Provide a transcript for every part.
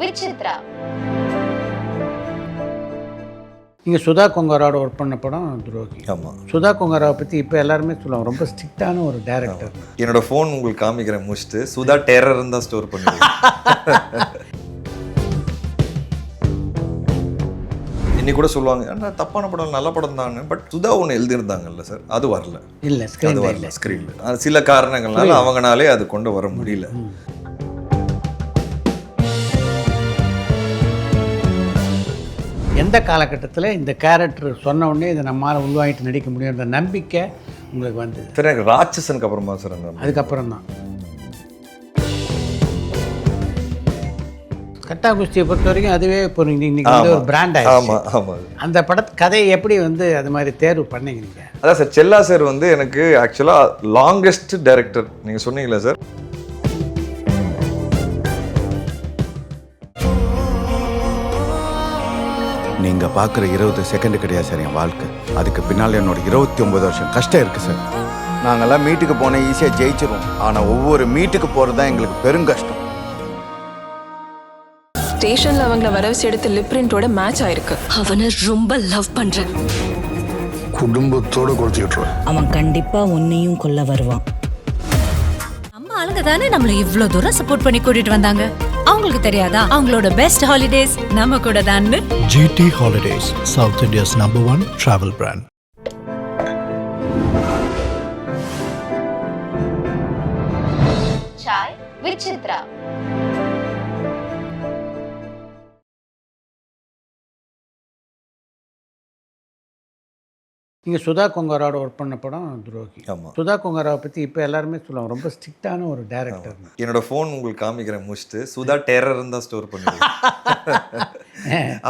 விசித்ரா. நீங்கள் சுதா கொங்கராவோட ஒர்க் பண்ண படம் துரோகி. ஆமாம். சுதா கொங்கராவை பற்றி இப்போ எல்லாருமே சொல்லுவாங்க, ரொம்ப ஸ்ட்ரிக்டான ஒரு டேரக்டர். என்னோட ஃபோன் உங்களுக்கு காமிக்கிறேன் முடிச்சுட்டு சுதா டெரர் தான் ஸ்டோர் பண்ணுவேன். இன்னைக்கு கூட சொல்லுவாங்க ஆனால் தப்பான படம் நல்ல படம் தான், பட் சுதா ஒன்று எழுதியிருந்தாங்கல்ல சார், அது வரல. இல்லை, அது ஸ்க்ரீன் வரல ஸ்க்ரீனில். அது சில காரணங்கள்னால அவங்கனாலே அது கொண்டு வர முடியல. எந்த காலகட்டத்தில் இந்த கேரக்டர் சொன்ன உடனே இதை நம்மளால் உள்வாங்கிட்டு நடிக்க முடியுன்ற நம்பிக்கை உங்களுக்கு வந்தது? சார் எனக்கு ராட்சசனுக்கு அப்புறமா சார் அந்த அதுக்கப்புறம் தான் கட்டா குஸ்தியை பொறுத்த வரைக்கும் அதுவே இப்போ இன்னைக்கு வந்து ஒரு பிராண்ட் ஆயிடுச்சு. ஆமாம் ஆமாம். அந்த கதையை எப்படி வந்து அது மாதிரி தேர்வு பண்ணீங்க நீங்கள்? அதான் சார், செல்லா சார் வந்து எனக்கு ஆக்சுவலாக லாங்கஸ்ட் டைரக்டர் நீங்கள் சொன்னீங்களா சார். நீங்கள் பார்க்குற 20 செகண்ட் கிடையாது சார் என் வாழ்க்கை. அதுக்கு பின்னால் என்னோட 29 வருஷம் கஷ்டம் இருக்குது சார். நாங்கள்லாம் மீட்டுக்கு போனால் ஈஸியாக ஜெயிச்சிருவோம், ஆனால் ஒவ்வொரு மீட்டுக்கு போகிறது தான் எங்களுக்கு பெருங்கஷ்டம். ஸ்டேஷன்ல அவங்கள வரவச்சு எடுத்து லிப் பிரிண்டோட மேட்ச் ஆயிருக்கு. அவனை ரொம்ப லவ் பண்றேன். குடும்பத்தோட கொடுத்துட்டு அவன் கண்டிப்பா உன்னையும் கொல்ல வருவான். அம்மா ஆளுங்க தானே நம்மள இவ்ளோ தூரம் சப்போர்ட் பண்ணி கூட்டிட்டு வந்தாங்க. அவங்களுக்கு தெரியாதா அவங்களோட பெஸ்ட் ஹாலிடேஸ் நம்ம கூட தான். GT Holidays, South India's #1 travel brand. Sai Vichitra. நீங்கள் சுதா கொங்கராவோட ஒர்க் பண்ண படம் துரோகி. ஆமாம். சுதா கொங்கராவை பற்றி இப்போ எல்லாருமே சொல்லுவாங்க, ரொம்ப ஸ்ட்ரிக்டான ஒரு டேரக்டர். என்னோட ஃபோன் உங்களுக்கு காமிக்கிறேன் முடிச்சுட்டு சுதா டெரர் தான் ஸ்டோர் பண்ணுவேன்.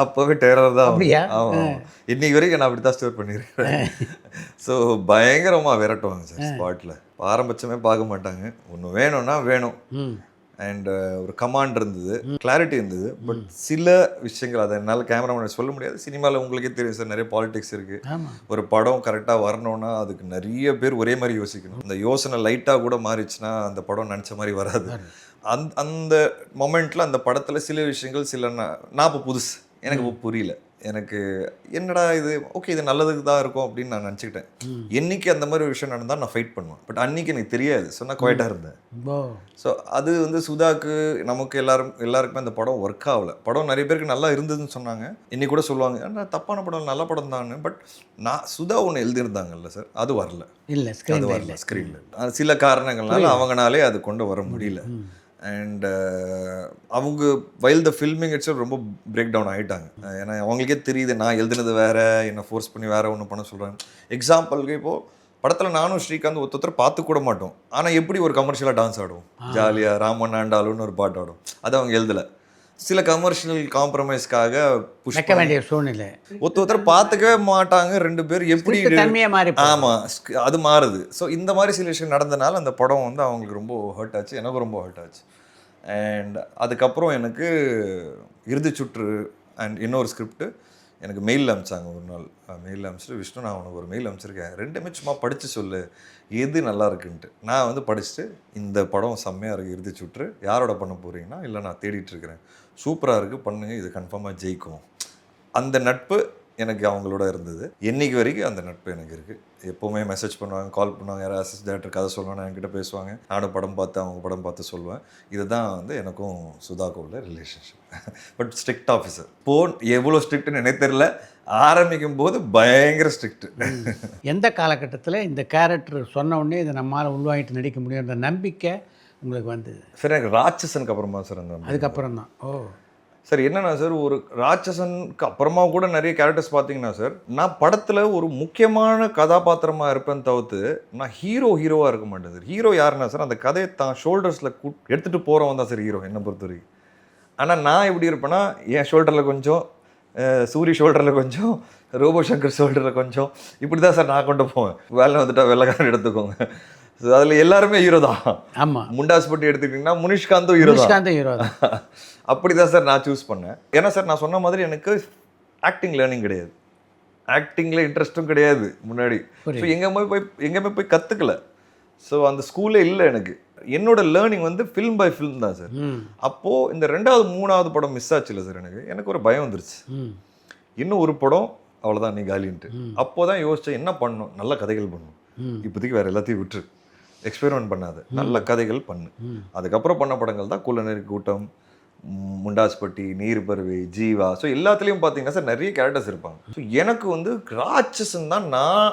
அப்போவே டெரர் தான். அப்படியா? ஆமாம். இன்னைக்கு வரைக்கும் நான் அப்படி தான் ஸ்டோர் பண்ணியிருக்கேன். ஸோ பயங்கரமாக விரட்டுவாங்க சார் ஸ்பாட்டில். பாரபட்சமே பார்க்க மாட்டாங்க. ஒன்று வேணும்னா வேணும். அண்ட் ஒரு கமாண்ட் இருந்தது, கிளாரிட்டி இருந்தது. பட் சில விஷயங்கள் அதை என்னால் கேமராமேன் சொல்ல முடியாது. சினிமாவில் உங்களுக்கே தெரியும் சார், நிறைய பாலிடிக்ஸ் இருக்குது. ஒரு படம் கரெக்டாக வரணும்னா அதுக்கு நிறைய பேர் ஒரே மாதிரி யோசிக்கணும். அந்த யோசனை லைட்டாக கூட மாறிச்சுன்னா அந்த படம் நினச்ச மாதிரி வராது. அந்த மொமெண்ட்டில் அந்த படத்தில் சில விஷயங்கள் நான் இப்போ புதுசு, எனக்கு இப்போ புரியல. எனக்கு என்னடா இது, ஓகே இது நல்லதுக்கு தான் இருக்கும் அப்படின்னு நான் நினச்சிக்கிட்டேன். என்னைக்கு அந்த மாதிரி ஒரு விஷயம் நடந்தால் நான் ஃபைட் பண்ணுவேன். பட் அன்றைக்கி எனக்கு தெரியாது, ஸோ நான் குவைட்டாக இருந்தேன். ஸோ அது வந்து சுதாக்கு நமக்கு எல்லாருக்குமே அந்த படம் ஒர்க் ஆகலை. படம் நிறைய பேருக்கு நல்லா இருந்ததுன்னு சொன்னாங்க. இன்னைக்கு கூட சொல்லுவாங்க ஆனால் தப்பான படம் நல்ல படம் தான், பட் சுதா ஒன்று எழுதியிருந்தாங்கல்ல சார், அது வரல. இல்லை, அது வரல ஸ்க்ரீனில். சில காரணங்கள்னால அவங்கனாலே அது கொண்டு வர முடியல. அண்ட் அவங்க வைல் த ஃபில்மிங் இட்ஸ் ரொம்ப பிரேக் டவுன் ஆகிட்டாங்க. ஏன்னா அவங்களுக்கே தெரியுது நான் எழுதுனது வேறு, என்னை ஃபோர்ஸ் பண்ணி வேறு ஒன்று பண்ண சொல்கிறாங்க. எக்ஸாம்பிளுக்கு இப்போது படத்தில் நானும் ஸ்ரீகாந்த் ஒருத்தர் பார்த்து கூட மாட்டோம், ஆனால் எப்படி ஒரு கமர்ஷியலாக டான்ஸ் ஆடுவோம், ஜாலியாக ராமன் ஆண்டாலுன்னு ஒரு பாட்டு ஆடும். அது அவங்க எழுதலை. சில கமர்ஷியல் காம்ப்ரமைஸ்க்காக புஷ் பண்ண வேண்டிய சூழ்நிலை. ஒருத்தர் பார்த்துக்கவே மாட்டாங்க, ரெண்டு பேர் எப்படி. ஆமாம், அது மாறுது. ஸோ இந்த மாதிரி சில விஷயம் நடந்தனால அந்த படம் வந்து அவங்களுக்கு ரொம்ப ஹர்ட் ஆச்சு, எனக்கு ரொம்ப ஹர்ட் ஆச்சு. அண்ட் அதுக்கப்புறம் எனக்கு இறுதி சுற்று அண்ட் இன்னொரு ஸ்கிரிப்ட் எனக்கு மெயிலில் அனுப்பிச்சாங்க. ஒரு நாள் மெயிலில் அனுப்பிச்சிட்டு, விஷ்ணு நான் உனக்கு ஒரு மெயில் அனுப்பிச்சிருக்கேன், ரெண்டுமே சும்மா படித்து சொல்லு எது நல்லா இருக்குன்ட்டு. நான் வந்து படிச்சுட்டு இந்த படம் செம்மையாக இருக்குது, இறுதி சுற்று யாரோட பண்ண போகிறீங்கன்னா, இல்லை நான் தேடிட்டுருக்கிறேன், சூப்பராக இருக்குது, பண்ணுங்க, இது கன்ஃபார்மாக ஜெயிக்கும். அந்த நட்பு எனக்கு அவங்களோட இருந்தது. என்றைக்கு வரைக்கும் அந்த நட்பு எனக்கு இருக்குது. எப்போவுமே மெசேஜ் பண்ணுவாங்க, கால் பண்ணுவாங்க, யாராவது அசிஸ்ட் டேரக்டர் கதை சொல்லுவாங்க, என்கிட்ட பேசுவாங்க, நானும் படம் பார்த்து அவங்க படம் பார்த்து சொல்லுவேன். இதுதான் வந்து எனக்கும் சுதாக்கும் உள்ள ரிலேஷன்ஷிப். But strict officer. எவ்வளோ ஸ்ட்ரிக்ட்னு எனக்கு தெரியல, ஆரம்பிக்கும் போது பயங்கர ஸ்ட்ரிக்ட். எந்த காலகட்டத்தில் இந்த கேரக்டர் சொன்ன உடனே இதை நம்மளால் உள்வாங்கிட்டு நடிக்க முடியுன்ற நம்பிக்கை உங்களுக்கு வந்தது? சார் எனக்கு ராட்சசனுக்கு அப்புறமா சார் அந்த அதுக்கப்புறம் தான். ஓ சார், என்னன்னா சார், ஒரு ராட்சசனுக்கு அப்புறமா கூட நிறைய கேரக்டர்ஸ் பார்த்தீங்கன்னா சார், நான் படத்தில் ஒரு முக்கியமான கதாபாத்திரமாக இருப்பேன் தவிர்த்து நான் ஹீரோவாக இருக்க மாட்டேன் சார். ஹீரோ யாருன்னா சார், அந்த கதையை தான் ஷோல்டர்ஸில் எடுத்துகிட்டு போகிறவன் தான் சார் ஹீரோ என்னை பொறுத்த வரைக்கும். ஆனால் நான் எப்படி இருப்பேன்னா, என் ஷோல்டரில் கொஞ்சம், சூரி ஷோல்டரில் கொஞ்சம், ரோபோ சங்கர் ஷோல்டரில் கொஞ்சம், இப்படி தான் சார் நான் கொண்டு போவேன். வேலை வந்துட்டால் வெள்ளைக்காரன் எடுத்துக்கோங்க. ஸோ அதில் எல்லாருமே ஹீரோ தான். ஆமாம், முண்டாஸ் பட்டி எடுத்துக்கிட்டிங்கன்னா முனிஷ்காந்தும் ஹீரோ தான். அப்படி தான் சார் நான் சூஸ் பண்ணேன். ஏன்னா சார் நான் சொன்ன மாதிரி எனக்கு ஆக்டிங் லேர்னிங் கிடையாது, ஆக்டிங்கில் இன்ட்ரெஸ்ட்டும் கிடையாது முன்னாடி. ஸோ எங்கேயுமே போய் கற்றுக்கல. ஸோ அந்த ஸ்கூலே இல்லை எனக்கு. என்னோட லேர்னிங் வந்து ஃபில்ம் பை ஃபில்ம் தான் சார். அப்போது இந்த 2வது 3வது படம் மிஸ் ஆச்சு இல்லை சார், எனக்கு ஒரு பயம் வந்துருச்சு. இன்னும் ஒரு படம் அவ்வளோதான் நீ காலின்ட்டு. அப்போ தான் யோசித்தேன் என்ன பண்ணணும், நல்ல கதைகள் பண்ணணும். இப்போதைக்கு வேறு எல்லாத்தையும் விட்டுரு, எக்ஸ்பெரிமெண்ட் பண்ணாது, நல்ல கதைகள் பண்ணு. அதுக்கப்புறம் பண்ண படங்கள் தான் குள்ளநெறி கூட்டம், முண்டாஸ்பட்டி, நீர்பறவை, ஜீவா. ஸோ எல்லாத்துலேயும் பார்த்தீங்கன்னா சார் நிறைய கேரக்டர்ஸ் இருப்பாங்க. ஸோ எனக்கு வந்து ராட்சசன் தான் நான்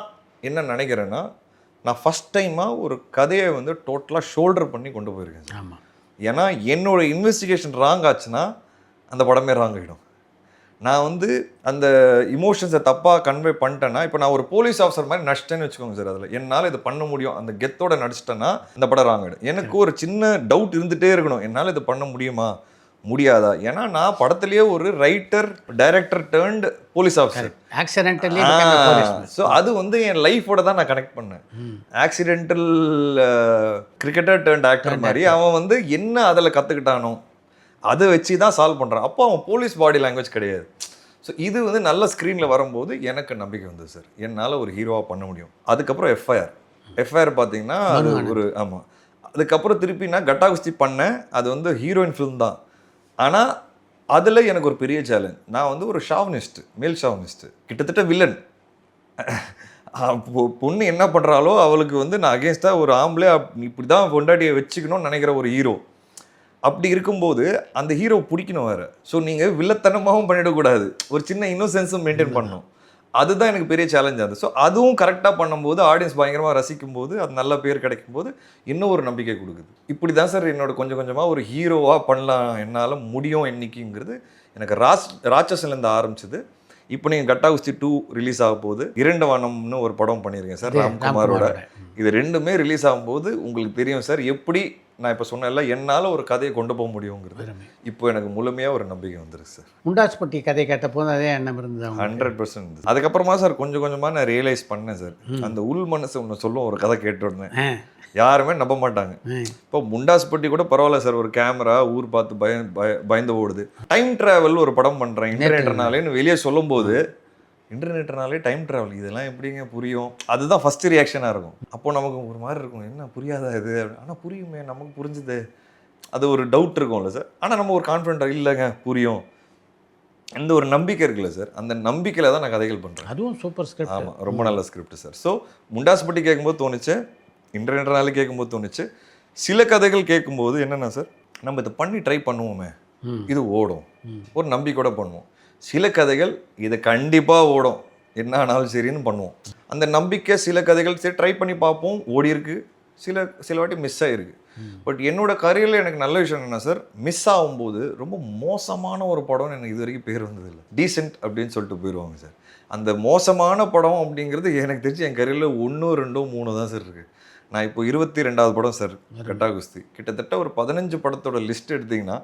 என்ன நினைக்கிறேன்னா, நான் ஃபஸ்ட் டைமாக ஒரு கதையை வந்து டோட்டலாக ஷோல்டர் பண்ணி கொண்டு போயிருக்கேன் சார். ஆமாம். ஏன்னா என்னோட இன்வெஸ்டிகேஷன் ராங் ஆச்சுன்னா அந்த படமே ராங் ஆகிடும். நான் வந்து அந்த இமோஷன்ஸை தப்பாக கன்வே பண்ணிட்டேன்னா, இப்போ நான் ஒரு போலீஸ் ஆஃபீஸர் மாதிரி நடிச்சிட்டேன்னு வச்சுக்கோங்க சார், அதில் என்னால் இது பண்ண முடியும் அந்த கெத்தோட நடிச்சிட்டேன்னா அந்த படம் ராங் ஆகிடும். எனக்கு ஒரு சின்ன டவுட் இருந்துகிட்டே இருக்கணும், என்னால் இது பண்ண முடியுமா முடியாதா. ஏன்னா நான் படத்துலேயே ஒரு writer director டேர்ன்டு police officer. Accidentally so அது வந்து என் லைஃபோட தான் நான் கனெக்ட் பண்ணேன். ஆக்சிடென்டல் கிரிக்கெட்டர் டேர்ன்ட் ஆக்டர் மாதிரி அவன் வந்து என்ன அதில் கற்றுக்கிட்டானோ அதை வச்சு தான் சால்வ் பண்ணுறான். அப்போ அவன் போலீஸ் பாடி லாங்குவேஜ் கிடையாது. ஸோ இது வந்து நல்ல ஸ்க்ரீனில் வரும்போது எனக்கு நம்பிக்கை வந்தது சார், என்னால் ஒரு ஹீரோவாக பண்ண முடியும். அதுக்கப்புறம் எஃப்ஐஆர் பார்த்தீங்கன்னா அது ஒரு ஆமாம். அதுக்கப்புறம் திருப்பி நான் கட்டா குஸ்தி பண்ணேன், அது வந்து ஹீரோயின் ஃபிலிம் தான். ஆனால் அதில் எனக்கு ஒரு பெரிய சேலஞ்ச், நான் வந்து ஒரு ஷாவனிஸ்ட்டு, மேல் ஷாவனிஸ்ட்டு, கிட்டத்தட்ட வில்லன். பொண்ணு என்ன பண்ணுறாலோ அவளுக்கு வந்து நான் அகேன்ஸ்டாக ஒரு ஆம்பளை இப்படி தான் பொண்டாட்டியை வச்சுக்கணும்னு நினைக்கிற ஒரு ஹீரோ. அப்படி இருக்கும்போது அந்த ஹீரோ பிடிக்கணும் வேறு. ஸோ நீங்கள் வில்லத்தனமாகவும் பண்ணிடக்கூடாது, ஒரு சின்ன இன்னோசென்ஸும் மெயின்டைன் பண்ணணும். அதுதான் எனக்கு பெரிய சேலஞ்சாக இருந்தது. ஸோ அதுவும் கரெக்டாக பண்ணும்போது ஆடியன்ஸ் பயங்கரமாக ரசிக்கும் போது அது நல்ல பேர் கிடைக்கும் போது இன்னும் ஒரு நம்பிக்கை கொடுக்குது. இப்படி தான் சார் என்னோட கொஞ்சம் கொஞ்சமாக ஒரு ஹீரோவாக பண்ணலாம், என்னால் முடியும் என்னைக்குங்கிறது எனக்கு ராட்சசன்லேருந்து ஆரம்பிச்சது. இப்போ நீங்கள் கட்டா குஸ்தி 2 ரிலீஸ் ஆக போகுது. 2 வானம்னு ஒரு படம் பண்ணியிருக்கேன் சார் ராம்குமாரோட. இது 2மே ரிலீஸ் ஆகும்போது உங்களுக்கு தெரியும் சார் எப்படி நான் இப்போ சொன்னேன்ல என்னால் ஒரு கதையை கொண்டு போக முடியுங்கிறது இப்போ எனக்கு முழுமையாக ஒரு நம்பிக்கை வந்துருக்கு சார். முண்டாஸ்பட்டி கதை கேட்ட போது அதே எண்ணம் இருந்தது 100%. அதுக்கப்புறமா சார் கொஞ்சம் கொஞ்சமாக நான் ரியலைஸ் பண்ணேன் சார், அந்த உள் மனசு ஒன்று சொல்லும், ஒரு கதை கேட்டு வந்தேன், யாருமே நம்ப மாட்டாங்க. இப்போ முண்டாஸ்பட்டி கூட பரவாயில்ல சார், ஒரு கேமரா ஊர் பார்த்து பயந்து ஓடுது. டைம் ட்ராவல் ஒரு படம் பண்ணுறேன் இன்டர்நெட்னாலேன்னு வெளியே சொல்லும்போது, இன்டர்நெட்னாலே டைம் ட்ராவல் இதெல்லாம் எப்படிங்க புரியும், அதுதான் ஃபஸ்ட்டு ரியாக்ஷனாக இருக்கும். அப்போது நமக்கு ஒரு மாதிரி இருக்கும், என்ன புரியாதா இது, ஆனால் புரியுமே நமக்கு புரிஞ்சுது, அது ஒரு டவுட் இருக்கும்ல சார். ஆனால் நம்ம ஒரு கான்ஃபிடென்ட்டாக இல்லைங்க புரியும், இந்த ஒரு நம்பிக்கை இருக்குல்ல சார், அந்த நம்பிக்கையில் தான் நான் கதைகள் பண்ணுறேன். அதுவும் சூப்பர் ஸ்கிரிப்ட். ஆமாம், ரொம்ப நல்ல ஸ்கிரிப்ட் சார். ஸோ முண்டாஸ்பட்டி கேட்கும்போது தோணுச்சு, இன்டர்நெட்னாலே கேட்கும்போது தோணுச்சு. சில கதைகள் கேட்கும்போது என்னென்னா சார், நம்ம இதை பண்ணி ட்ரை பண்ணுவோமே, இது ஓடும், ஒரு நம்பிக்கையோட பண்ணுவோம். சில கதைகள் இதை கண்டிப்பாக ஓடும் என்ன ஆனாலும் சரின்னு பண்ணுவோம், அந்த நம்பிக்கை. சில கதைகள் சரி ட்ரை பண்ணி பார்ப்போம், ஓடி இருக்கு, சில வாட்டி மிஸ் ஆகிருக்கு. பட் என்னோட கரியரில் எனக்கு நல்ல விஷயம் என்ன சார், மிஸ் ஆகும்போது ரொம்ப மோசமான ஒரு படம்னு எனக்கு இது வரைக்கும் பேர் வந்ததில்லை. டீசென்ட் அப்படின்னு சொல்லிட்டு போயிடுவாங்க சார். அந்த மோசமான படம் அப்படிங்கிறது எனக்கு தெரிஞ்சு என் கரியரில் 1, 2, 3 தான் சார் இருக்குது. நான் இப்போ 22வது படம் சார் கட்டா குஸ்தி. கிட்டத்தட்ட ஒரு 15 படத்தோட லிஸ்ட் எடுத்திங்கன்னா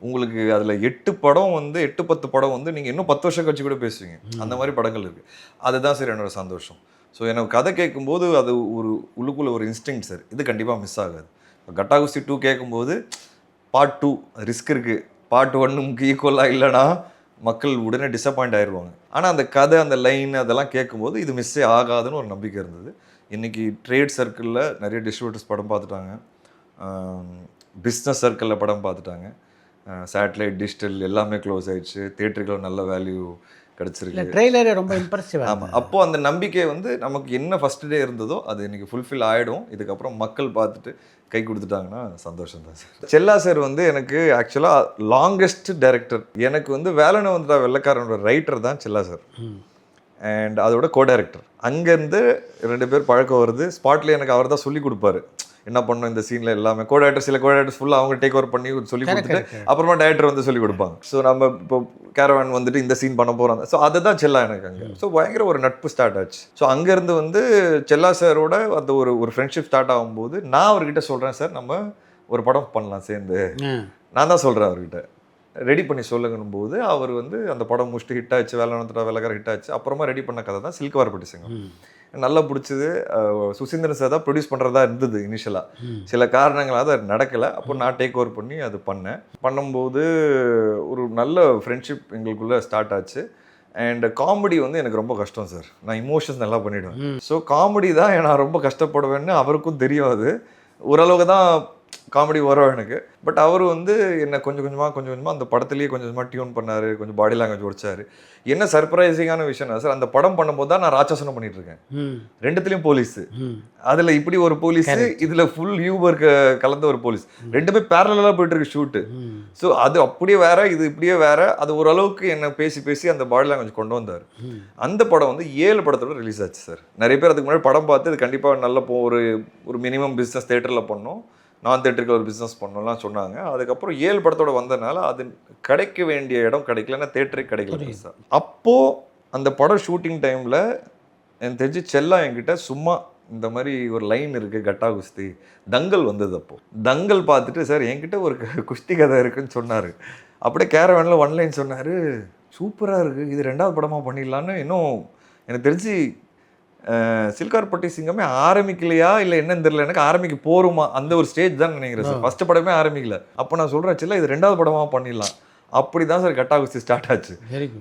உங்களுக்கு அதில் 8 படம் வந்து 8-10 படம் வந்து நீங்கள் இன்னும் 10 வருஷம் கழிச்சு கூட பேசுவீங்க, அந்த மாதிரி படங்கள் இருக்குது. அதுதான் சார் என்னோட சந்தோஷம். ஸோ எனக்கு கதை கேட்கும்போது அது ஒரு உள்ளுக்குள்ளே ஒரு இன்ஸ்டிங் சார், இது கண்டிப்பாக மிஸ் ஆகாது. இப்போ கட்டா குஸ்தி 2 கேட்கும்போது பார்ட் 2 ரிஸ்க் இருக்குது, பார்ட் 1 ஈக்குவலாக இல்லைனா மக்கள் உடனே டிசப்பாயிண்ட் ஆயிடுவாங்க. ஆனால் அந்த கதை அந்த லைன் அதெல்லாம் கேட்கும்போது இது மிஸ்ஸே ஆகாதுன்னு ஒரு நம்பிக்கை இருந்தது. இன்றைக்கி ட்ரேட் சர்க்கிளில் நிறைய டிஸ்ட்ரிபியூட்டர்ஸ் படம் பார்த்துட்டாங்க, பிஸ்னஸ் சர்க்கிளில் படம் பார்த்துட்டாங்க, சேட்டலைட் டிஜிட்டல் எல்லாமே க்ளோஸ் ஆகிடுச்சு, தியேட்டருக்குள்ள நல்ல வேல்யூ கிடச்சிருக்கு, ட்ரெய்லரே ரொம்ப இம்ப்ரெசிவ். ஆமாம், அப்போது அந்த நம்பிக்கை வந்து நமக்கு என்ன ஃபஸ்ட்டு டே இருந்ததோ அது இன்றைக்கி ஃபுல்ஃபில் ஆகிடும். இதுக்கப்புறம் மக்கள் பார்த்துட்டு கை கொடுத்துட்டாங்கன்னா சந்தோஷம் தான் சார். செல்லா சார் வந்து எனக்கு ஆக்சுவலாக லாங்கஸ்ட் டைரக்டர். எனக்கு வந்து வேலனை வந்துட்டா வெள்ளைக்காரனோட ரைட்டர் தான் செல்லா சார், அண்ட் அதோட கோ டைரக்டர். அங்கேருந்து 2 பேர் பழக்கம் வருது. ஸ்பாட்லேயே எனக்கு அவர் தான் சொல்லி கொடுப்பாரு என்ன பண்ணணும் இந்த சீனில் எல்லாமே. கோ டைரக்டர் சில கோ டைரக்டர்ஸ் ஃபுல்லாக அவங்க டேக் ஓவர் பண்ணி சொல்லி கொடுத்துட்டு அப்புறமா டைரக்டர் வந்து சொல்லி கொடுப்பாங்க. ஸோ நம்ம இப்போ கேரவான் வந்துட்டு இந்த சீன் பண்ண போகிறோம். ஸோ அதை தான் செல்லா எனக்கு அங்கே. ஸோ பயங்கர ஒரு நட்பு ஸ்டார்ட் ஆச்சு. ஸோ அங்கேருந்து வந்து செல்லா சாரோட அந்த ஒரு ஃப்ரெண்ட்ஷிப் ஸ்டார்ட் ஆகும்போது நான் அவர்கிட்ட சொல்கிறேன், சார் நம்ம ஒரு படம் பண்ணலாம் சேர்ந்து. நான் தான் சொல்கிறேன் அவர்கிட்ட, ரெடி பண்ணி சொல்லுங்கன்னும் போது அவர் வந்து அந்த படம் முடிச்சுட்டு ஹிட் ஆச்சு, வேலை வெள்ளக்கார ஹிட் ஆச்சு. அப்புறமா ரெடி பண்ண கதை தான் சில்க்வார்பட்டி சிங்கம். நல்லா பிடிச்சது. சுசீந்திரன் சார் தான் ப்ரொடியூஸ் பண்ணுறதா இருந்தது இனிஷியலாக, சில காரணங்களாக அது நடக்கலை. அப்போ நான் டேக் ஓவர் பண்ணி அது பண்ணும்போது ஒரு நல்ல ஃப்ரெண்ட்ஷிப் எங்களுக்குள்ளே ஸ்டார்ட் ஆச்சு. அண்ட் காமெடி வந்து எனக்கு ரொம்ப கஷ்டம் சார், நான் இமோஷன்ஸ் நல்லா பண்ணிவிடுவேன். ஸோ காமெடி தான் நான் ரொம்ப கஷ்டப்படுவேன்னு அவருக்கும் தெரியும். அது ஓரளவுக்கு தான் காமெடி வரும் எனக்கு. பட் அவர் வந்து என்ன கொஞ்சம் கொஞ்சமாக அந்த படத்துலேயே கொஞ்சம் கொஞ்சமாக டியூன் பண்ணார், கொஞ்சம் பாடி லாங்குவேஜ் உடைச்சார். என்ன சர்ப்ரைசிங்கான விஷயம்னா சார், அந்த படம் பண்ணும்போது தான் நான் ராட்சசனம் பண்ணிட்டு இருக்கேன். ரெண்டுத்துலேயும் போலீஸு, அதில் இப்படி ஒரு போலீஸு, இதில் ஃபுல் ஹியூமர் கலந்த ஒரு போலீஸ், ரெண்டுமே பேரலாக போயிட்டு இருக்கு ஷூட்டு. ஸோ அது அப்படியே வேற, இது இப்படியே வேற. அது ஓரளவுக்கு என்ன பேசி அந்த பாடி லாங்குவேஜ் கொண்டு வந்தார். அந்த படம் வந்து 7 படத்தோட ரிலீஸ் ஆச்சு சார். நிறைய பேர் அதுக்கு முன்னாடி படம் பார்த்து இது கண்டிப்பாக நல்ல ஒரு மினிமம் பிஸ்னஸ் தேட்டரில் பண்ணோம், நான் தேட்டருக்கு ஒரு பிஸ்னஸ் பண்ணலாம் சொன்னாங்க. அதுக்கப்புறம் 7 படத்தோட வந்ததுனால அது கிடைக்க வேண்டிய இடம் கிடைக்கலன்னா தேட்டரே கிடைக்கல சார். அப்போது அந்த படம் ஷூட்டிங் டைமில் எனக்கு தெரிஞ்சு செல்லா என்கிட்ட சும்மா இந்த மாதிரி ஒரு லைன் இருக்குது, கட்டா குஸ்தி, தங்கல் வந்தது. அப்போது தங்கல் பார்த்துட்டு சார் என்கிட்ட ஒரு குஸ்தி கதை இருக்குன்னு சொன்னார். அப்படியே கேரவேனில் 1 லைன் சொன்னார், சூப்பராக இருக்குது, இது 2வது படமாக பண்ணிடலான்னு. இன்னும் எனக்கு தெரிஞ்சு சில்கார்பட்டி சிங்கமே ஆரம்பிக்கலையா இல்லை என்னன்னு தெரியல, எனக்கு ஆரம்பிக்க போருமா அந்த ஒரு ஸ்டேஜ் தான் நினைக்கிறேன் சார். ஃபர்ஸ்ட் படமே ஆரம்பிக்கல. அப்போ நான் சொல்கிறேன் இல்லை இது 2வது படமாக பண்ணிடலாம். அப்படி தான் சார் கட்டா குஸ்தி ஸ்டார்ட் ஆச்சு.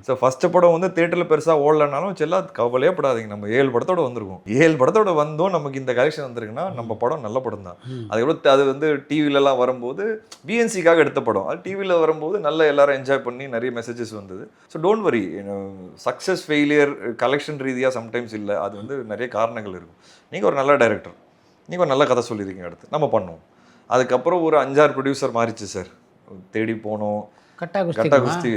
ஸோ ஃபஸ்ட்டு படம் வந்து தேட்டரில் பெருசாக ஓடலனாலும் செல்லா கவலையே படாதீங்க, நம்ம 7 படத்தோட வந்திருக்கோம். 7 படத்தோட வந்தோம், நமக்கு இந்த கலெக்ஷன் வந்திருக்குன்னா நம்ம படம் நல்ல படம் தான். அதுக்கப்புறம் அது வந்து டிவிலலாம் வரும்போது பிஎன்சிக்காக எடுத்த படம், அது டிவியில் வரும்போது நல்லா எல்லாரும் என்ஜாய் பண்ணி நிறைய மெசேஜஸ் வந்தது. So don't worry, success failure collection ரீதியாக சம்டைம்ஸ் இல்லை, அது வந்து நிறைய காரணங்கள் இருக்கும். நீங்கள் ஒரு நல்ல டைரக்டர், நீங்கள் ஒரு நல்ல கதை சொல்லியிருக்கீங்க, அடுத்து நம்ம பண்ணோம். அதுக்கப்புறம் ஒரு 5-6 ப்ரொடியூசர் மாறிச்சு சார், தேடி போனோம் கட்டா குஸ்தி.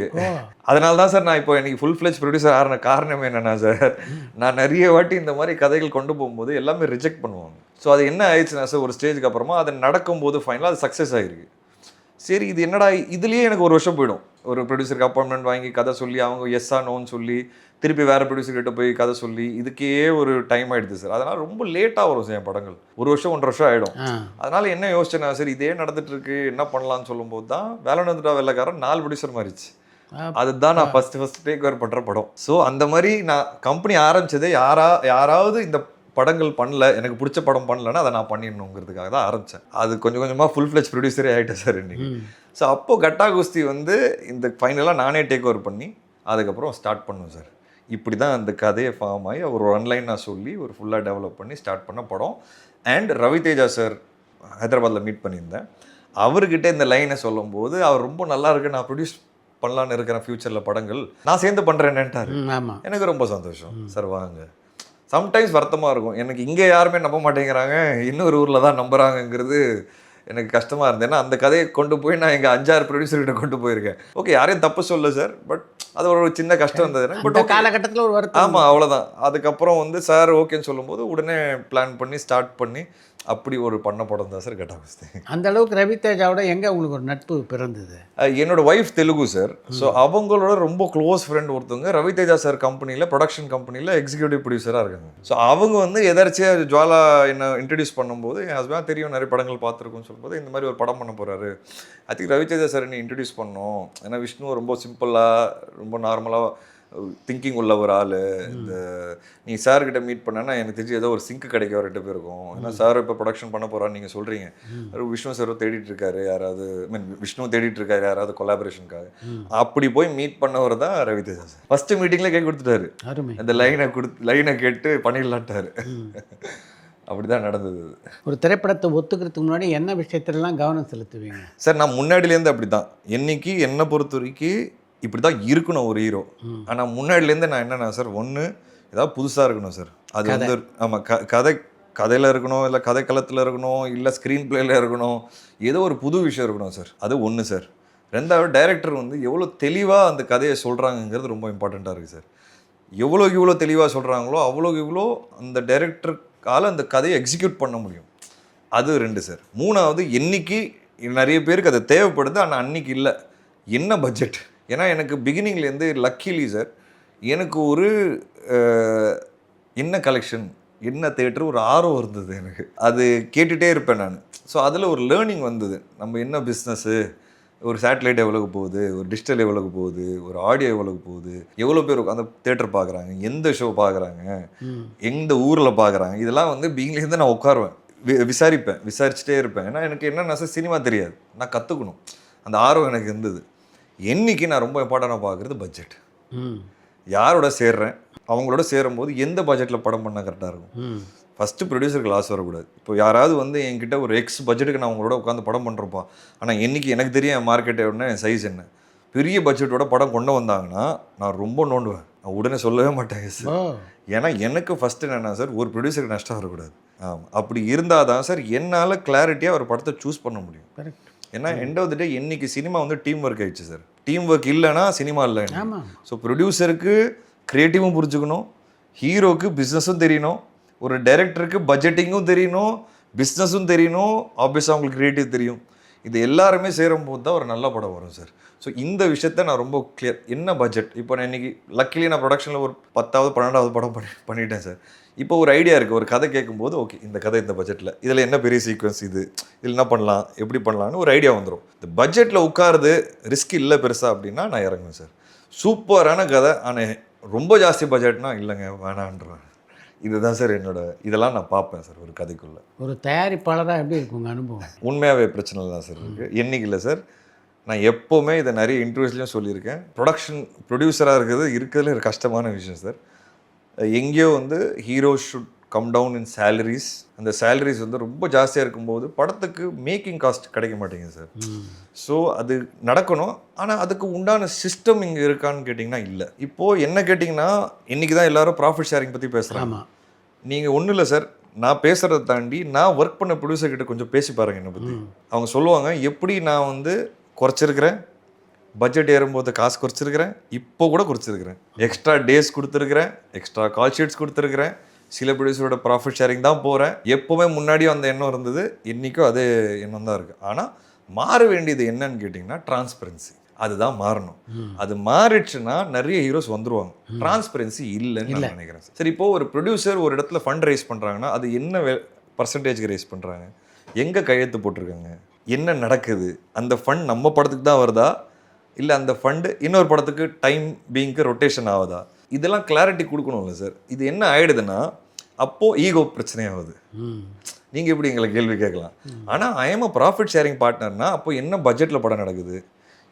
அதனால தான் சார் நான் இப்போ எனக்கு ஃபுல் ஃப்ளெஜ் ப்ரொடியூசர் ஆகிற காரணம் என்னென்னா சார், நான் நிறைய வாட்டி இந்த மாதிரி கதைகள் கொண்டு போகும்போது எல்லாமே ரிஜெக்ட் பண்ணுவாங்க. ஸோ அது என்ன ஆயிடுச்சுன்னா சார், ஒரு ஸ்டேஜுக்கு அப்புறமா அது நடக்கும்போது ஃபைனலாக அது சக்ஸஸ் ஆகிருக்கு. சரி இது என்னடா, இதுலேயே எனக்கு 1 வருஷம் போயிடும். ஒரு ப்ரொடியூசருக்கு அப்பாயின்மெண்ட் வாங்கி கதை சொல்லி அவங்க எஸ்ஸா நோன்னு சொல்லி திருப்பி வேறு ப்ரொடியூசர்கிட்ட போய் கதை சொல்லி இதுக்கே ஒரு டைம் ஆகிடுது சார். அதனால் ரொம்ப லேட்டாக வரும் சார் என் படங்கள், 1 வருஷம் 1.5 வருஷம் ஆகிடும். அதனால் என்ன யோசிச்சேன்னா சரி இதே நடந்துட்டு இருக்கு, என்ன பண்ணலான்னு சொல்லும்போது தான் வேலன் வந்துட்டா வெள்ளைக்காரன் 4 ப்ரொடியூசர் மாறிச்சு. அதுதான் நான் ஃபஸ்ட்டு டேக் ஓவர் பண்ணுற படம். ஸோ அந்த மாதிரி நான் கம்பெனி ஆரம்பிச்சதே யாராவது இந்த படங்கள் பண்ணல, எனக்கு பிடிச்ச படம் பண்ணலன்னா அதை நான் பண்ணிடணுங்கிறதுக்காக தான் ஆரம்பித்தேன். அது கொஞ்சம் கொஞ்சமாக ஃபுல் ஃப்ளெஜ் ப்ரொடியூசரே ஆகிட்டேன் சார் இன்னைக்கு. ஸோ அப்போது கட்டா குஸ்தி வந்து இந்த ஃபைனலாக நானே டேக் ஓவர் பண்ணி அதுக்கப்புறம் ஸ்டார்ட் பண்ணுவேன் சார். இப்படி தான் அந்த கதையை ஃபார்ம் ஆகி ஒரு 1 லைன் நான் சொல்லி ஒரு ஃபுல்லாக டெவலப் பண்ணி ஸ்டார்ட் பண்ண படம். அண்ட் ரவிதேஜா சார் ஹைதராபாத்தில் மீட் பண்ணியிருந்தேன். அவர்கிட்ட இந்த லைனை சொல்லும்போது அவர் ரொம்ப நல்லா இருக்கு, நான் ப்ரொடியூஸ் பண்ணலான்னு இருக்கிறேன் ஃப்யூச்சரில் படங்கள், நான் சேர்ந்து பண்ணுறேன்னுட்டார். எனக்கு ரொம்ப சந்தோஷம் சார். வாங்க, சம்டைம்ஸ் வருத்தமாக இருக்கும், எனக்கு இங்கே யாருமே நம்ப மாட்டேங்கிறாங்க, இன்னொரு ஊரில் தான் நம்புகிறாங்கங்கிறது எனக்கு கஷ்டமாக இருந்தது. ஏன்னா அந்த கதையை கொண்டு போய் நான் எங்கள் 5-6 ப்ரொடியூசர்கிட்ட கொண்டு போயிருக்கேன். ஓகே, யாரையும் தப்பு சொல்ல சார், பட் அது ஒரு சின்ன கஷ்டம் இருந்தது எனக்கு. பட் காலகட்டத்தில் ஒரு வருத்தம். ஆமாம், அவ்வளோதான். அதுக்கப்புறம் வந்து சார் ஓகேன்னு சொல்லும்போது உடனே பிளான் பண்ணி ஸ்டார்ட் பண்ணி அப்படி ஒரு பண்ண படம் தான் சார் கட்டா குஸ்தி. அந்த அளவுக்கு ரவிதேஜாவோட எங்கே உங்களுக்கு ஒரு நட்பு பிறந்தது? என்னோட ஒய்ஃப் தெலுங்கு சார். ஸோ அவங்களோட ரொம்ப க்ளோஸ் ஃப்ரெண்ட் ஒருத்தவங்க ரவிதேஜா சார் கம்பெனியில் ப்ரொடக்ஷன் கம்பெனியில் எக்ஸிக்யூட்டிவ் ப்ரொடியூசராக இருக்காங்க. ஸோ அவங்க வந்து எதாச்சியாக ஜுவாலா என்ன இன்ட்ரடியூஸ் பண்ணும்போது என் ஹஸ்பண்ட் தெரியும், நிறைய படங்கள் பார்த்துருக்குன்னு சொல்லும்போது இந்த மாதிரி ஒரு படம் பண்ண போகிறாரு, ஐ திங்க் ரவிதேஜா சார் என்ன இன்ட்ரடியூஸ் பண்ணோம். ஏன்னா விஷ்ணு ரொம்ப சிம்பிளாக ரொம்ப நார்மலாக திங்கிங் உள்ள ஒரு ஆள். இந்த நீ சார்கிட்ட மீட் பண்ணனா எனக்கு தெரிஞ்சு ஏதோ ஒரு சிங்க் கிடைக்க 2 பேருக்கும். ஏன்னா சார் இப்போ ப்ரொடக்ஷன் பண்ண போகிறான்னு நீங்கள் சொல்கிறீங்க, விஷ்ணு சார் தேடிட்டு இருக்காரு யாராவது, விஷ்ணு தேடிட்டு இருக்காரு யாராவது கொலாபரேஷனுக்காக. அப்படி போய் மீட் பண்ணவர் தான் ரவிதேஜா சார். ஃபஸ்ட்டு மீட்டிங்கில் கேட்க கொடுத்துட்டாரு, அந்த லைனை கேட்டு பண்ணிடலான்ட்டாரு. அப்படிதான் நடந்தது. ஒரு திரைப்படத்தை ஒத்துக்கிறதுக்கு முன்னாடி என்ன விஷயத்திலலாம் கவனம் செலுத்துவீங்க சார்? நான் முன்னாடிலேருந்து அப்படி தான், என்னைக்கு என்னை பொறுத்த வரைக்கும் இப்படி தான் இருக்கணும் ஒரு ஹீரோ. ஆனால் முன்னாடிலேருந்து நான் என்னன்னா சார், ஒன்று ஏதாவது புதுசாக இருக்கணும் சார். அது வந்து ஆமாம், கதையில் இருக்கணும், இல்லை கதைக்களத்தில் இருக்கணும், இல்லை ஸ்க்ரீன் பிளேயில் இருக்கணும், ஏதோ ஒரு புது விஷயம் இருக்கணும் சார். அது ஒன்று சார். 2வது டைரக்டர் வந்து எவ்வளோ தெளிவாக அந்த கதையை சொல்கிறாங்கங்கிறது ரொம்ப இம்பார்ட்டண்ட்டாக இருக்குது சார். எவ்வளோ தெளிவாக சொல்கிறாங்களோ அவ்வளோ அந்த டைரக்டருக்கால் அந்த கதையை எக்ஸிக்யூட் பண்ண முடியும். அது 2 சார். 3வது என்னைக்கு நிறைய பேருக்கு அது தேவைப்படுது, ஆனால் அன்னைக்கு இல்லை, என்ன பட்ஜெட். ஏன்னா எனக்கு பிகினிங்லேருந்து லக்கிலி சார் எனக்கு ஒரு என்ன கலெக்ஷன் என்ன தேட்டர் ஒரு ஆர்வம் இருந்தது எனக்கு, அது கேட்டுகிட்டே இருப்பேன் நான். ஸோ அதில் ஒரு லேர்னிங் வந்தது, நம்ம என்ன பிஸ்னஸ்ஸு, ஒரு சேட்டலைட் எவ்வளோக்கு போகுது, ஒரு டிஜிட்டல் எவ்வளோக்கு போகுது, ஒரு ஆடியோ எவ்வளோக்கு போகுது, எவ்வளோ பேர் அந்த தேட்டர் பார்க்குறாங்க, எந்த ஷோ பார்க்குறாங்க, எந்த ஊரில் பார்க்குறாங்க, இதெல்லாம் வந்து பிகினிங்லேருந்து நான் உட்காருவேன், விசாரிச்சுட்டே இருப்பேன். ஏன்னா எனக்கு என்னென்னா சார் சினிமா தெரியாது, நான் கற்றுக்கணும், அந்த ஆர்வம் எனக்கு இருந்தது. என்னைக்கு நான் ரொம்ப இம்பார்ட்டண்டாக பார்க்குறது பட்ஜெட். யாரோட சேர்றேன், அவங்களோட சேரும்போது எந்த பட்ஜெட்டில் படம் பண்ணால் கரெக்டாக இருக்கும். ஃபஸ்ட்டு ப்ரொடியூசருக்கு லாஸ் வரக்கூடாது. இப்போ யாராவது வந்து என்கிட்ட ஒரு எக்ஸ் பட்ஜெட்டுக்கு நான் அவங்களோட உட்காந்து படம் பண்ணுறப்பா, ஆனால் இன்றைக்கி எனக்கு தெரியும் என் மார்க்கெட் என்ன, என் சைஸ் என்ன. பெரிய பட்ஜெட்டோட படம் கொண்டு வந்தாங்கன்னா நான் ரொம்ப நோண்டுவேன், நான் உடனே சொல்லவே மாட்டேன் சார். ஏன்னா எனக்கு ஃபஸ்ட்டு என்னென்னா சார், ஒரு ப்ரொடியூசருக்கு நஷ்டம் வரக்கூடாது. அப்படி இருந்தால் தான் சார் என்னால் கிளாரிட்டியாக ஒரு படத்தை சூஸ் பண்ண முடியும். கரெக்ட். ஏன்னா எண்ட் ஆஃப் தி டே இன்றைக்கி சினிமா வந்து டீம் ஒர்க் ஆயிடுச்சு சார். டீம் ஒர்க் இல்லைன்னா சினிமா இல்லை. ஸோ ப்ரொடியூசருக்கு க்ரியேட்டிவும் புரிஞ்சுக்கணும், ஹீரோக்கு பிஸ்னஸும் தெரியணும், ஒரு டைரக்டருக்கு பட்ஜெட்டிங்கும் தெரியணும், பிஸ்னஸும் தெரியணும், ஆப்வியஸாக அவங்களுக்கு க்ரியேட்டிவ் தெரியும். இது எல்லாருமே சேரும்போது தான் ஒரு நல்ல படம் வரும் சார். ஸோ இந்த விஷயத்த நான் ரொம்ப கிளியர். என்ன பட்ஜெட், இப்போ நான் இன்றைக்கி லக்கிலி நான் ப்ரொடக்ஷனில் ஒரு 10வது 12வது படம் பண்ணிட்டேன் சார். இப்போ ஒரு ஐடியா இருக்குது, ஒரு கதை கேட்கும்போது ஓகே இந்த கதை இந்த பட்ஜெட்டில், இதில் என்ன பெரிய சீக்வன்ஸ், இதில் என்ன பண்ணலாம், எப்படி பண்ணலான்னு ஒரு ஐடியா வந்துடும். இந்த பட்ஜெட்டில் உட்காருது ரிஸ்க் இல்லை பெருசாக அப்படின்னா நான் இறங்குவேன் சார். சூப்பரான கதை ஆனால் ரொம்ப ஜாஸ்தி பட்ஜெட்னா இல்லைங்க வேணான்றேன். இதுதான் சார் இதெல்லாம் நான் பார்ப்பேன் சார் ஒரு கதைக்குள்ளே. ஒரு தயாரிப்பாளராக எப்படி இருக்கும் உங்கள் அனுபவம்? உண்மையாகவே பிரச்சனை தான் சார் இருக்குது. என்னைக்கு இல்லை சார், நான் எப்போவுமே இதை நிறைய இன்டர்வியூஸ்லையும் சொல்லியிருக்கேன். ப்ரொடியூசராக இருக்கிறதுல ஒரு கஷ்டமான விஷயம் சார். எங்கேயோ வந்து hero should come down in salaries. அந்த சேலரிஸ் வந்து ரொம்ப ஜாஸ்தியாக இருக்கும்போது படத்துக்கு மேக்கிங் காஸ்ட் கிடைக்க மாட்டேங்குது சார். ஸோ அது நடக்கணும், ஆனால் அதுக்கு உண்டான சிஸ்டம் இங்கே இருக்கான்னு கேட்டிங்கன்னா இல்லை. இப்போது என்ன கேட்டிங்கன்னா இன்றைக்கி தான் எல்லோரும் ப்ராஃபிட் ஷேரிங் பற்றி பேசுகிறாங்க. நீங்கள் ஒன்றும் இல்லை சார், நான் பேசுகிறத தாண்டி நான் ஒர்க் பண்ண ப்ரொடியூசர்கிட்ட கொஞ்சம் பேசி பாருங்கள் என்னை பற்றி. அவங்க சொல்லுவாங்க எப்படி நான் வந்து குறைச்சிருக்கிறேன், பட்ஜெட் ஏறும்போது காசு குறைச்சிருக்கிறேன், இப்போ கூட குறைச்சிருக்கிறேன், எக்ஸ்ட்ரா டேஸ் கொடுத்துருக்குறேன், எக்ஸ்ட்ரா கால் ஷீட்ஸ் கொடுத்துருக்குறேன், சில ப்ரொடியூசரோட ப்ராஃபிட் ஷேரிங் தான் போகிறேன். எப்போவுமே முன்னாடியும் அந்த எண்ணம் இருந்தது, இன்றைக்கும் அதே எண்ணம் தான் இருக்குது. ஆனால் மாற வேண்டியது என்னன்னு கேட்டிங்கன்னா டிரான்ஸ்பரன்சி. அதுதான் மாறணும். அது மாறிடுச்சுன்னா நிறைய ஹீரோஸ் வந்துருவாங்க. டிரான்ஸ்பரன்சி இல்லைன்னு நான் நினைக்கிறேன் சார். சரி, இப்போது ஒரு ப்ரொடியூசர் ஒரு இடத்துல ஃபண்ட் ரைஸ் பண்ணுறாங்கன்னா அது என்ன பர்சன்டேஜ்க்கு ரைஸ் பண்ணுறாங்க, எங்கே கையெழுத்து போட்டிருக்காங்க, என்ன நடக்குது, அந்த ஃபண்ட் நம்ம படத்துக்கு தான் வருதா இல்லை அந்த ஃபண்டு இன்னொரு படத்துக்கு டைம் பீங்க்கு ரொட்டேஷன் ஆகுதா, இதெல்லாம் கிளாரிட்டி கொடுக்கணும்ல சார். இது என்ன ஆகிடுதுன்னா அப்போது ஈகோ பிரச்சனையாகுது. நீங்கள் எப்படி எங்களை கேள்வி கேட்கலாம், ஆனால் I am a profit sharing பார்ட்னர்னா அப்போ என்ன பட்ஜெட்டில் படம் நடக்குது,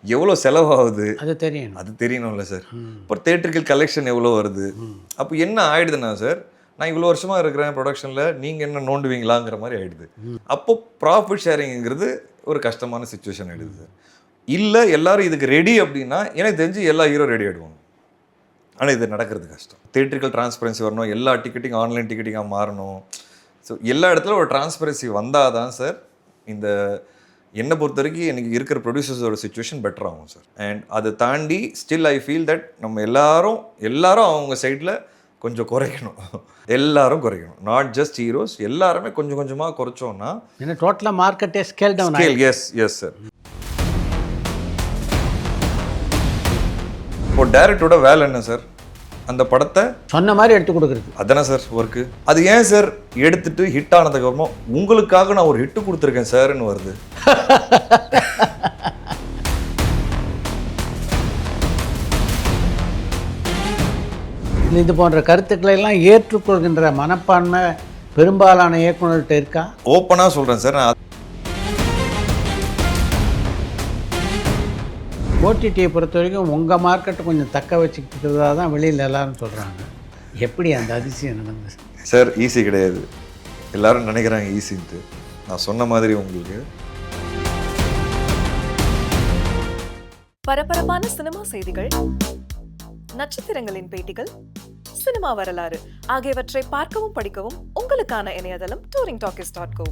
எவ்வளோ செலவாகுது அது தெரியணும்ல சார். இப்போ தியேட்டரிக்கல் கலெக்ஷன் எவ்வளோ வருது, அப்போ என்ன ஆகிடுதுன்னா சார் நான் இவ்வளோ வருஷமாக இருக்கிறேன் ப்ரொடக்ஷனில், நீங்கள் என்ன நோண்டுவீங்களாங்கிற மாதிரி ஆகிடுது. அப்போ ப்ராஃபிட் ஷேரிங்கிறது ஒரு கஷ்டமான சுச்சுவேஷன் ஆகிடுது சார். இல்லை எல்லாரும் இதுக்கு ரெடி அப்படின்னா எனக்கு தெரிஞ்சு எல்லா ஹீரோ ரெடி ஆகிடுவாங்க. ஆனால் இது நடக்கிறது கஷ்டம். தியேட்டரிக்கல் டிரான்ஸ்பரன்சி வரணும், எல்லா டிக்கெட்டிங் ஆன்லைன் டிக்கெட்டிங்காக மாறணும். ஸோ எல்லா இடத்துல ஒரு டிரான்ஸ்பரன்சி வந்தால் தான் சார் இந்த என்னை பொறுத்த வரைக்கும் எனக்கு இருக்கிற ப்ரொடியூசர்ஸோட சுச்சுவேஷன் பெட்டர் ஆகும் சார். அண்ட் அதை தாண்டி ஸ்டில் ஐ ஃபீல் தட் நம்ம எல்லாரும் அவங்க சைடில் கொஞ்சம் குறைக்கணும். எல்லாரும் குறைக்கணும், நாட் ஜஸ்ட் ஹீரோஸ், எல்லாருமே கொஞ்சம் கொஞ்சமாக குறைச்சோன்னா ஏன்னா டோட்டலாக மார்க்கெட்டே ஸ்கேல் டவுன். Yes sir. இப்போ டைரக்டரோட வேலை என்ன சார், அந்த படத்தை சொன்ன மாதிரி எடுத்து கொடுக்குறது அதானே சார் ஒர்க்கு. அது ஏன் சார் எடுத்துட்டு ஹிட் ஆனதுக்கப்புறமா உங்களுக்காக நான் ஒரு ஹிட்டு கொடுத்துருக்கேன் சார்ன்னு வருது. இது போன்ற கருத்துக்களை எல்லாம் ஏற்றுக்கொள்கின்ற மனப்பான்மை பெரும்பாலான இயக்குநர்கிட்ட இருக்கா? ஓப்பனாக சொல்கிறேன் சார், நான் ஓடிடியை பொறுத்த வரைக்கும் உங்கள் மார்க்கெட்டை கொஞ்சம் தக்க வச்சுக்கிட்டதா தான் வெளியில் எல்லாரும் சொல்கிறாங்க. எப்படி அந்த அதிசயம் நடந்தது சார்? ஈஸி கிடையாது, எல்லாரும் நினைக்கிறாங்க ஈஸின்ட்டு. நான் சொன்ன மாதிரி உங்களுக்கு பரபரப்பான சினிமா செய்திகள், நட்சத்திரங்களின் பேட்டிகள், சினிமா வரலாறு ஆகியவற்றை பார்க்கவும் படிக்கவும் உங்களுக்கான இணையதளம் touringtalkies.co.